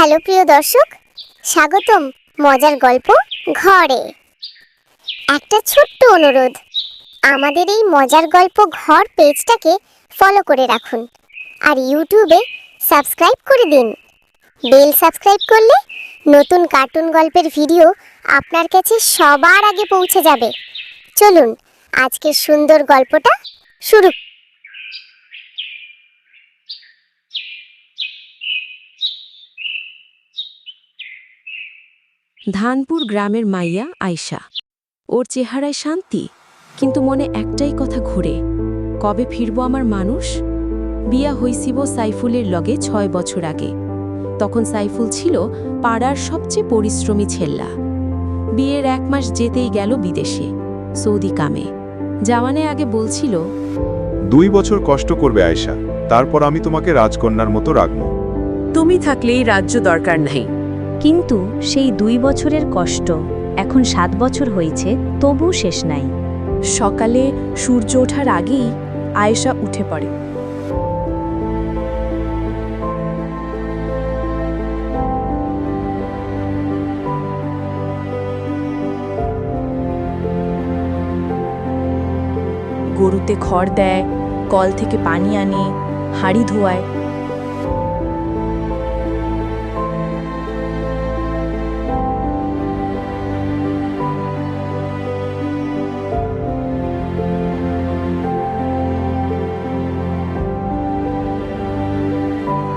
Hello প্রিয় দর্শক, স্বাগতম মজার গল্প ঘরে। একটা ছোট্ট অনুরোধ, আমাদের এই মজার গল্প ঘর পেজটাকে ফলো করে রাখুন আর ইউটিউবে সাবস্ক্রাইব করে দিন। বেল সাবস্ক্রাইব করলে নতুন কার্টুন গল্পের ভিডিও আপনার কাছে সবার আগে পৌঁছে যাবে। চলুন আজকের সুন্দর গল্পটা শুরু। ধানপুর গ্রামের মাইয়া আয়শা। ওর চেহারায় শান্তি, কিন্তু মনে একটাই কথা ঘুরে, কবে ফিরব আমার মানুষ। বিয়া হইছিব সাইফুলের লগে 6 বছর আগে। তখন সাইফুল ছিল পাড়ার সবচেয়ে পরিশ্রমী ছেল্লা। বিয়ের 1 মাস যেতেই গেল বিদেশে, সৌদি কামে। জামানে আগে বলছিল, 2 বছর কষ্ট করবে আয়শা, তারপর আমি তোমাকে রাজকন্যার মতো রাখব। তুমি থাকলেই রাজ্য দরকার নাই। কিন্তু সেই 2 বছরের কষ্ট এখন 7 বছর হয়েছে, তবু শেষ নাই। সকালে সূর্য ওঠার আগেই আয়েশা উঠে পড়ে। গরুতে খড় দেয়, কল থেকে পানি আনে, হাঁড়ি ধোয়ায়।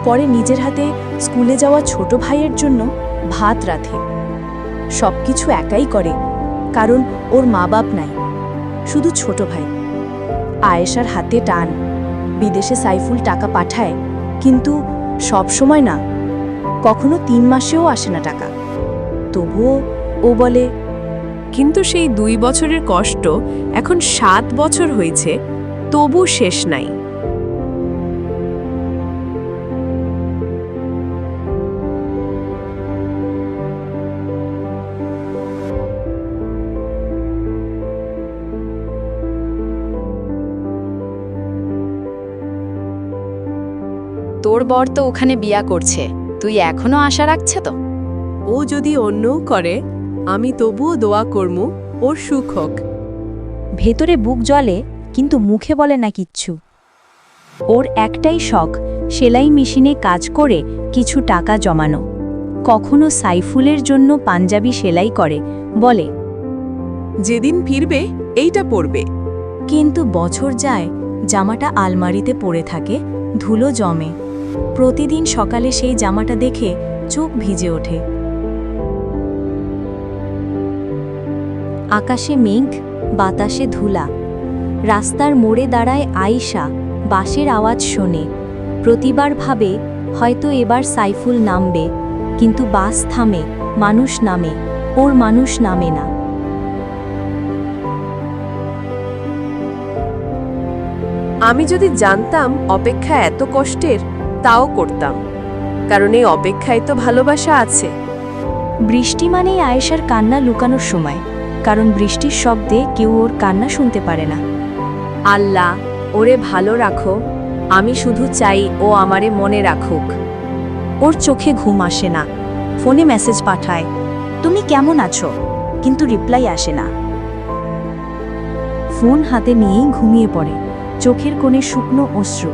পরে নিজের হাতে স্কুলে যাওয়া ছোট ভাইয়ের জন্য ভাত রাঁধে। সবকিছু একাই করে, কারণ ওর মা বাপ নাই, শুধু ছোট ভাই। আয়েশার হাতে টান। বিদেশে সাইফুল টাকা পাঠায়, কিন্তু সব সময় না, কখনো 3 মাসেও আসে না টাকা। তবুও ও বলে, কিন্তু সেই 2 বছরের কষ্ট এখন 7 বছর হয়েছে, তবু শেষ নাই। তোর বর তো ওখানে বিয়া করছে, তুই এখনো আশা রাখছে তো? ও যদি অন্যও করে, আমি তবুও দোয়া করমু ওর সুখ হোক। ভেতরে বুক জ্বলে, কিন্তু মুখে বলে না কিচ্ছু। ওর একটাই শখ, সেলাই মেশিনে কাজ করে কিছু টাকা জমানো। কখনো সাইফুলের জন্য পাঞ্জাবি সেলাই করে, বলে যেদিন ফিরবে এইটা পরবে। কিন্তু বছর যায়, জামাটা আলমারিতে পড়ে থাকে, ধুলো জমে। প্রতিদিন সকালে সেই জামাটা দেখে চোখ ভিজে ওঠে। আকাশে মেঘ, বাতাসে ধুলা। রাস্তার মোড়ে দাঁড়ায় আয়শা, বাঁশের আওয়াজ শোনে। প্রতিবার ভাবে হয়তো এবার সাইফুল নামবে, কিন্তু বাস থামে, মানুষ নামে, ওর মানুষ নামে না। আমি যদি জানতাম অপেক্ষা এত কষ্টের, তাও করতাম, কারণ এই অপেক্ষায় তো ভালোবাসা আছে। বৃষ্টি মানেই আয়েশার কান্না লুকানোর সময়, কারণ বৃষ্টির শব্দে কেউ ওর কান্না শুনতে পারে না। আল্লাহ ওরে ভালো রাখো, আমি শুধু চাই ও আমারে মনে রাখুক। ওর চোখে ঘুম আসে না, ফোনে মেসেজ পাঠায়, তুমি কেমন আছো, কিন্তু রিপ্লাই আসে না। ফোন হাতে নিয়েই ঘুমিয়ে পড়ে, চোখের কোণে শুকনো অশ্রু।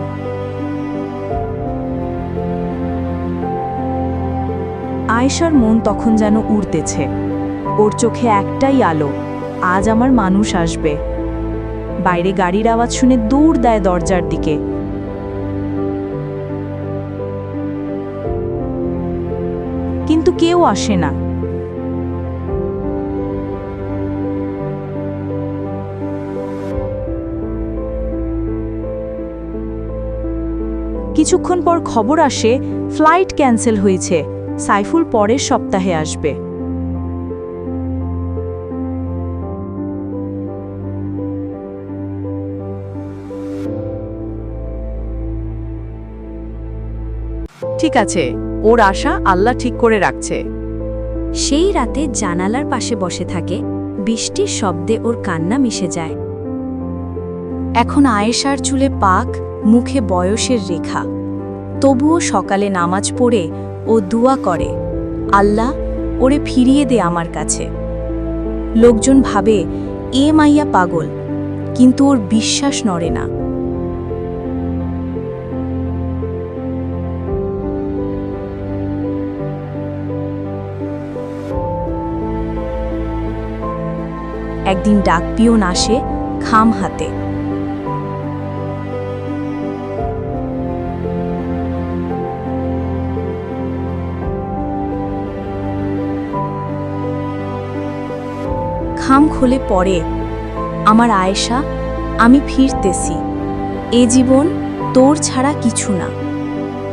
আয়েশার মন তখন যেন উড়তেছে। ওর চোখে একটাই আলো, আজ আমার মানুষ আসবে। বাইরে গাড়ির আওয়াজ শুনে দৌড় দেয় দরজার দিকে। কিন্তু কেউ আসে না। কিছুক্ষণ পর খবর আসে, ফ্লাইট ক্যান্সেল হয়েছে, সাইফুল পরের সপ্তাহে আসবে। ঠিক আছে, ওর আশা আল্লাহ ঠিক করে রাখছে। সেই রাতে জানালার পাশে বসে থাকে, বৃষ্টির শব্দে ওর কান্না মিশে যায়। এখন আয়েশার চুলে পাক, মুখে বয়সের রেখা। তবুও সকালে নামাজ পড়ে ও দুয়া করে, আল্লাহ ওরে ফিরিয়ে দে আমার কাছে। লোকজন ভাবে এ মাইয়া পাগল, কিন্তু ওর বিশ্বাস নড়ে না। একদিন ডাকপিয়ন আসে খাম হাতে। খাম খুলে পড়ে, আমার আয়েশা, আমি ফিরতেছি। এ জীবন তোর ছাড়া কিছু না।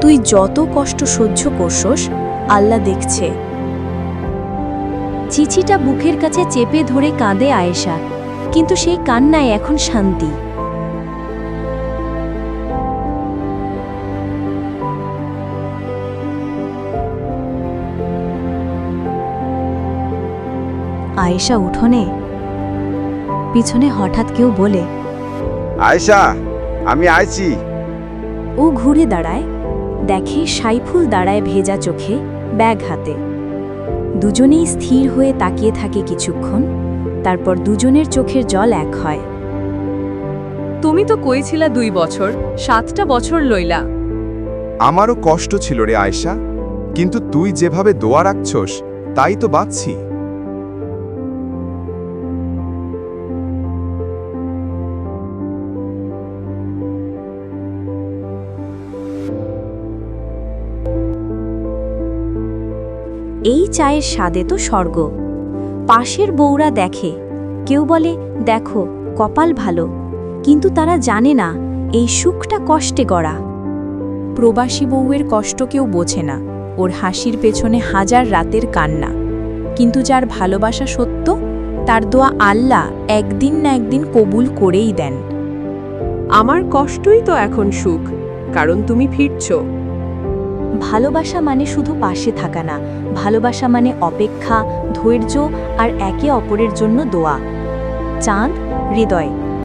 তুই যত কষ্ট সহ্য করছস, আল্লাহ দেখছে। চিঠিটা বুকের কাছে চেপে ধরে কাঁদে আয়েশা, কিন্তু সেই কান্নায় এখন শান্তি। আয়েশা উঠোনে, পিছনে হঠাৎ কেউ বলে, আয়েশা, আমি আইছি। ও ঘুরে দাঁড়ায়, দেখে সাইফুল দাঁড়ায় ভেজা চোখে, ব্যাগ হাতে। দুজনেই স্থির হয়ে তাকিয়ে থাকে কিছুক্ষণ, তারপর দুজনের চোখের জল এক হয়। তুমি তো কইছিলা 2 বছর, 7টা বছর লইলা। আমারও কষ্ট ছিল রে আয়েশা, কিন্তু তুই যেভাবে দোয়া রাখছস তাই তো বাঁচছি। এই চায়ের স্বাদে তো স্বর্গ। পাশের বউরা দেখে, কেউ বলে দেখো কপাল ভালো, কিন্তু তারা জানে না এই সুখটা কষ্টে গড়া। প্রবাসী বউয়ের কষ্ট কেউ বোঝে না, ওর হাসির পেছনে হাজার রাতের কান্না। কিন্তু যার ভালোবাসা সত্য, তার দোয়া আল্লাহ একদিন না একদিন কবুল করেই দেন। আমার কষ্টই তো এখন সুখ, কারণ তুমি ফিরছো। ভালোবাসা মানে শুধু পাশে থাকা না, ভালোবাসা মানে অপেক্ষা, ধৈর্য আর একে অপরের জন্য দোয়া। চাঁদ, হৃদয়।